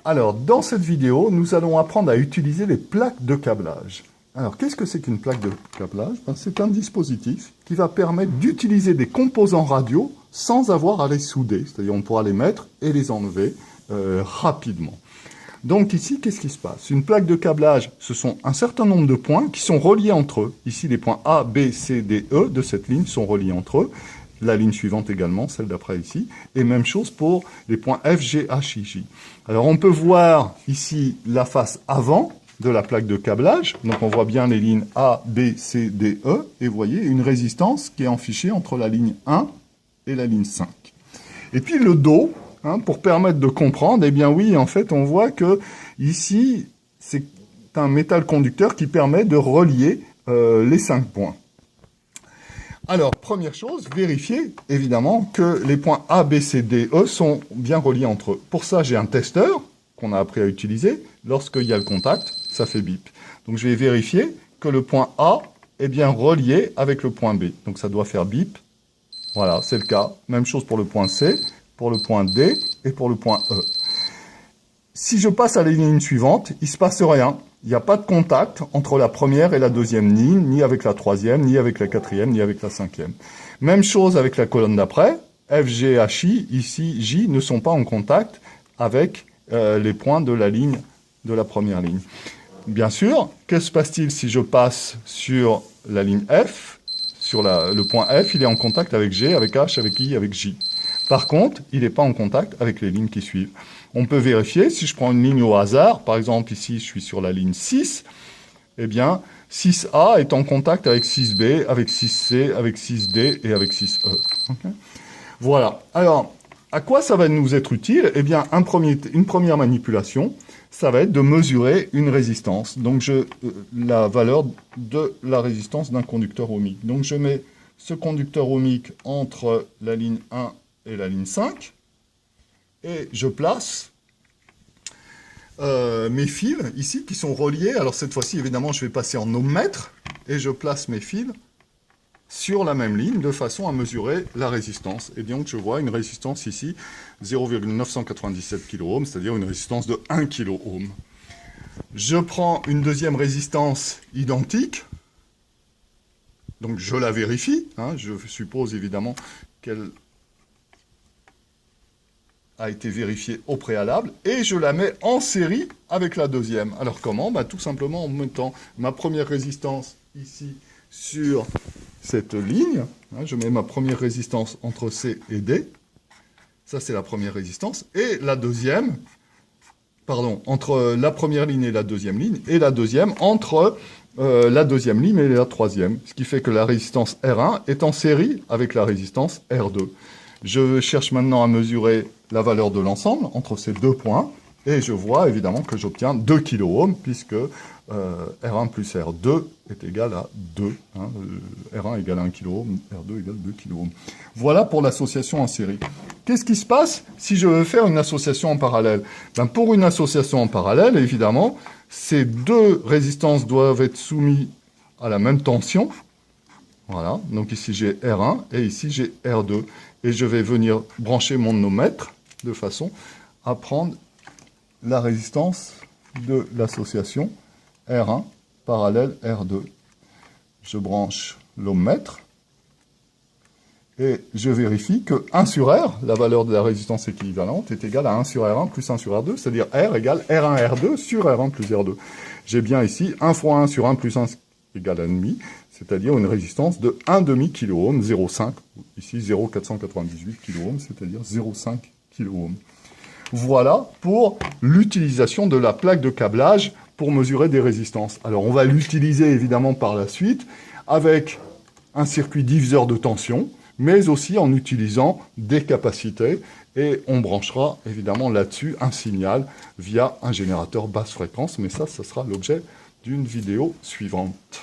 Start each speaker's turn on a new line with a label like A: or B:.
A: Alors, dans cette vidéo, nous allons apprendre à utiliser les plaques de câblage. Alors, qu'est-ce que c'est qu'une plaque de câblage? C'est un dispositif qui va permettre d'utiliser des composants radio sans avoir à les souder. C'est-à-dire, on pourra les mettre et les enlever rapidement. Donc ici, qu'est-ce qui se passe? Une plaque de câblage, ce sont un certain nombre de points qui sont reliés entre eux. Ici, les points A, B, C, D, E de cette ligne sont reliés entre eux. La ligne suivante également, celle d'après ici. Et même chose pour les points F, G, H, I, J. Alors on peut voir ici la face avant de la plaque de câblage. Donc on voit bien les lignes A, B, C, D, E. Et vous voyez une résistance qui est affichée entre la ligne 1 et la ligne 5. Et puis le dos, pour permettre de comprendre, eh bien oui, en fait, on voit que ici, c'est un métal conducteur qui permet de relier les 5 points. Alors, première chose, vérifier, évidemment, que les points A, B, C, D, E sont bien reliés entre eux. Pour ça, j'ai un testeur qu'on a appris à utiliser. Lorsqu'il y a le contact, ça fait bip. Donc, je vais vérifier que le point A est bien relié avec le point B. Donc, ça doit faire bip. Voilà, c'est le cas. Même chose pour le point C, pour le point D et pour le point E. Si je passe à la ligne suivante, il ne se passe rien. Il n'y a pas de contact entre la première et la deuxième ligne, ni avec la troisième, ni avec la quatrième, ni avec la cinquième. Même chose avec la colonne d'après. F, G, H, I, ici, J, ne sont pas en contact avec les points de la ligne, de la première ligne. Bien sûr, que se passe-t-il si je passe sur la ligne F? Sur le point F, il est en contact avec G, avec H, avec I, avec J. Par contre, il n'est pas en contact avec les lignes qui suivent. On peut vérifier, si je prends une ligne au hasard, par exemple ici je suis sur la ligne 6, eh bien 6A est en contact avec 6B, avec 6C, avec 6D et avec 6E. Okay. Voilà. Alors, à quoi ça va nous être utile? Eh bien, une première manipulation, ça va être de mesurer une résistance. Donc, la valeur de la résistance d'un conducteur ohmique. Donc, je mets ce conducteur ohmique entre la ligne 1 et la ligne 5. Et je place mes fils ici qui sont reliés. Alors cette fois-ci, évidemment, je vais passer en ohmmètre et je place mes fils sur la même ligne de façon à mesurer la résistance. Et donc je vois une résistance ici 0,997 kΩ, c'est-à-dire une résistance de 1 kΩ. Je prends une deuxième résistance identique. Donc je la vérifie. Je suppose évidemment qu'elle a été vérifiée au préalable, et je la mets en série avec la deuxième. Alors comment? Tout simplement en mettant ma première résistance ici sur cette ligne. Je mets ma première résistance entre C et D. Ça, c'est la première résistance. Et la deuxième, pardon, entre la première ligne et la deuxième ligne, et la deuxième entre la deuxième ligne et la troisième. Ce qui fait que la résistance R1 est en série avec la résistance R2. Je cherche maintenant à mesurer la valeur de l'ensemble entre ces deux points, et je vois évidemment que j'obtiens 2 kΩ, puisque R1 plus R2 est égal à 2. R1 égale 1 kΩ, R2 égale 2 kΩ. Voilà pour l'association en série. Qu'est-ce qui se passe si je veux faire une association en parallèle? Pour une association en parallèle, évidemment, ces deux résistances doivent être soumises à la même tension. Voilà, donc ici j'ai R1 et ici j'ai R2. Et je vais venir brancher mon ohmmètre de façon à prendre la résistance de l'association R1 parallèle R2. Je branche l'ohmmètre et je vérifie que 1 sur R, la valeur de la résistance équivalente, est égale à 1 sur R1 plus 1 sur R2, c'est-à-dire R égale R1 R2 sur R1 plus R2. J'ai bien ici 1 fois 1 sur 1 plus 1 égale 1,5, c'est-à-dire une résistance de 1,5 kΩ, 0,5, ici 0,498 kΩ, c'est-à-dire 0,5 kΩ. Voilà pour l'utilisation de la plaque de câblage pour mesurer des résistances. Alors on va l'utiliser évidemment par la suite avec un circuit diviseur de tension, mais aussi en utilisant des capacités, et on branchera évidemment là-dessus un signal via un générateur basse fréquence, mais ça sera l'objet d'une vidéo suivante.